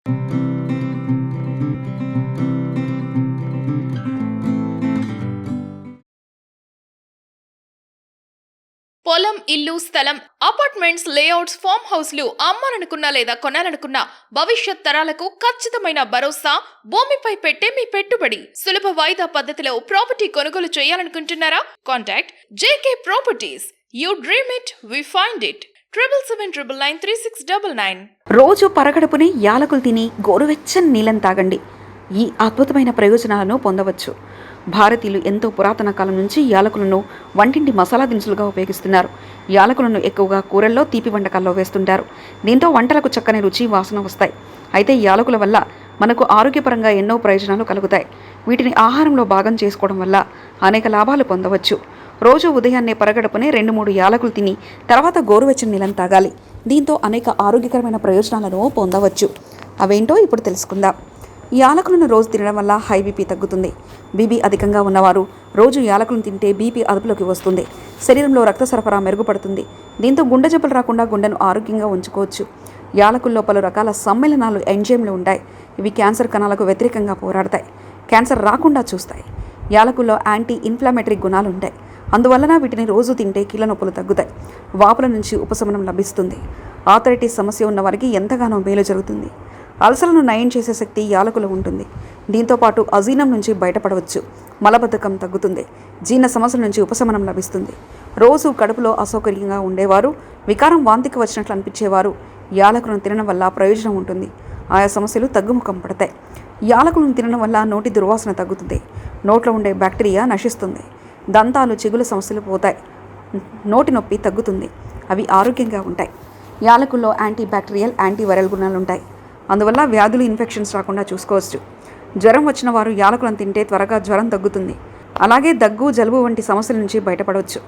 పొలం, ఇల్లు, స్థలం, అపార్ట్మెంట్స్, లేఅవుట్స్, ఫామ్ హౌస్లు అమ్మాలనుకున్నా లేదా కొనాలనుకున్నా భవిష్యత్ తరాలకు ఖచ్చితమైన భరోసా భూమిపై పెట్టే మీ పెట్టుబడి. సులభ వాయిదా పద్ధతిలో ప్రాపర్టీ కొనుగోలు చేయాలనుకుంటున్నారా? Contact JK properties. You dream it, we find it. 7799936999. రోజు పరగడుపుని యాలకులు తిని గోరువెచ్చని నీళ్ళని తాగండి. ఈ అద్భుతమైన ప్రయోజనాలను పొందవచ్చు. భారతీయులు ఎంతో పురాతన కాలం నుంచి యాలకులను వంటింటి మసాలా దినుసులుగా ఉపయోగిస్తున్నారు. యాలకులను ఎక్కువగా కూరల్లో, తీపి వంటకాల్లో వేస్తుంటారు. దీంతో వంటలకు చక్కని రుచి, వాసన వస్తాయి. అయితే యాలకుల వల్ల మనకు ఆరోగ్యపరంగా ఎన్నో ప్రయోజనాలు కలుగుతాయి. వీటిని ఆహారంలో భాగం చేసుకోవడం వల్ల అనేక లాభాలు పొందవచ్చు. రోజు ఉదయాన్నే పరగడుపునే 2-3 యాలకులు తిని తర్వాత గోరువెచ్చని నీళ్ళని తాగాలి. దీంతో అనేక ఆరోగ్యకరమైన ప్రయోజనాలను పొందవచ్చు. అవేంటో ఇప్పుడు తెలుసుకుందాం. యాలకులను రోజు తినడం వల్ల హై బీపీ తగ్గుతుంది. బీపీ అధికంగా ఉన్నవారు రోజు యాలకులను తింటే బీపీ అదుపులోకి వస్తుంది. శరీరంలో రక్త సరఫరా మెరుగుపడుతుంది. దీంతో గుండె జబ్బులు రాకుండా గుండెను ఆరోగ్యంగా ఉంచుకోవచ్చు. యాలకుల్లో పలు రకాల సమ్మేళనాలు, ఎంజైమ్లు ఉంటాయి. ఇవి క్యాన్సర్ కణాలకు వ్యతిరేకంగా పోరాడతాయి. క్యాన్సర్ రాకుండా చూస్తాయి. యాలకుల్లో యాంటీ ఇన్ఫ్లమేటరీ గుణాలు ఉంటాయి. అందువలన వీటిని రోజు తింటే కీళ్ళ నొప్పులు తగ్గుతాయి. వాపుల నుంచి ఉపశమనం లభిస్తుంది. ఆర్థరైటిస్ సమస్య ఉన్న వారికి ఎంతగానో మేలు జరుగుతుంది. అల్సర్లను నయం చేసే శక్తి యాలకులు ఉంటుంది. దీంతోపాటు అజీర్ణం నుంచి బయటపడవచ్చు. మలబద్ధకం తగ్గుతుంది. జీర్ణ సమస్యల నుంచి ఉపశమనం లభిస్తుంది. రోజు కడుపులో అసౌకర్యంగా ఉండేవారు, వికారం, వాంతికి వచ్చినట్లు అనిపించేవారు యాలకులను తినడం వల్ల ప్రయోజనం ఉంటుంది. ఆయా సమస్యలు తగ్గుముఖం పడతాయి. యాలకులను తినడం వల్ల నోటి దుర్వాసన తగ్గుతుంది. నోట్లో ఉండే బ్యాక్టీరియా నశిస్తుంది. దంతాలు, చిగుల సమస్యలు పోతాయి. నోటి నొప్పి తగ్గుతుంది. అవి ఆరోగ్యంగా ఉంటాయి. యాలకుల్లో యాంటీ బ్యాక్టీరియల్, యాంటీ వైరల్ గుణాలు ఉంటాయి. అందువల్ల వ్యాధులు, ఇన్ఫెక్షన్స్ రాకుండా చూసుకోవచ్చు. జ్వరం వచ్చిన వారు యాలకులను తింటే త్వరగా జ్వరం తగ్గుతుంది. అలాగే దగ్గు, జలుబు వంటి సమస్యల నుంచి బయటపడవచ్చు.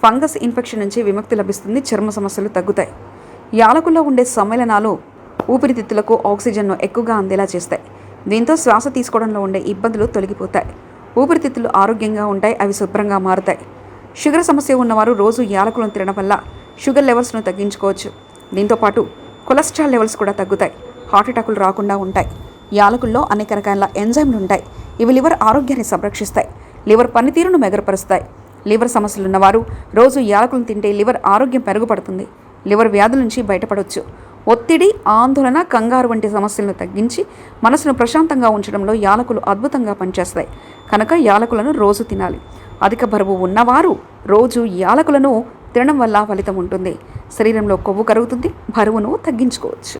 ఫంగస్ ఇన్ఫెక్షన్ నుంచి విముక్తి లభిస్తుంది. చర్మ సమస్యలు తగ్గుతాయి. యాలకుల్లో ఉండే సమ్మేళనాలు ఊపిరితిత్తులకు ఆక్సిజన్ను ఎక్కువగా అందేలా చేస్తాయి. దీంతో శ్వాస తీసుకోవడంలో ఉండే ఇబ్బందులు తొలగిపోతాయి. ఊపిరితిత్తులు ఆరోగ్యంగా ఉంటాయి. అవి శుభ్రంగా మారుతాయి. షుగర్ సమస్య ఉన్నవారు రోజు యాలకులను తినడం వల్ల షుగర్ లెవెల్స్ను తగ్గించుకోవచ్చు. దీంతోపాటు కొలెస్ట్రాల్ లెవెల్స్ కూడా తగ్గుతాయి. హార్ట్ అటాకులు రాకుండా ఉంటాయి. యాలకుల్లో అనేక రకాల ఎంజైమ్లు ఉంటాయి. ఇవి లివర్ ఆరోగ్యాన్ని సంరక్షిస్తాయి. లివర్ పనితీరును మెరుగుపరుస్తాయి. లివర్ సమస్యలు ఉన్నవారు రోజు యాలకులను తింటే లివర్ ఆరోగ్యం మెరుగుపడుతుంది. లివర్ వ్యాధుల నుంచి బయటపడవచ్చు. ఒత్తిడి, ఆందోళన, కంగారు వంటి సమస్యలను తగ్గించి మనసును ప్రశాంతంగా ఉంచడంలో యాలకులు అద్భుతంగా పనిచేస్తాయి. కనుక యాలకులను రోజు తినాలి. అధిక బరువు ఉన్నవారు రోజు యాలకులను తినడం వల్ల ఫలితం ఉంటుంది. శరీరంలో కొవ్వు కరుగుతుంది. బరువును తగ్గించుకోవచ్చు.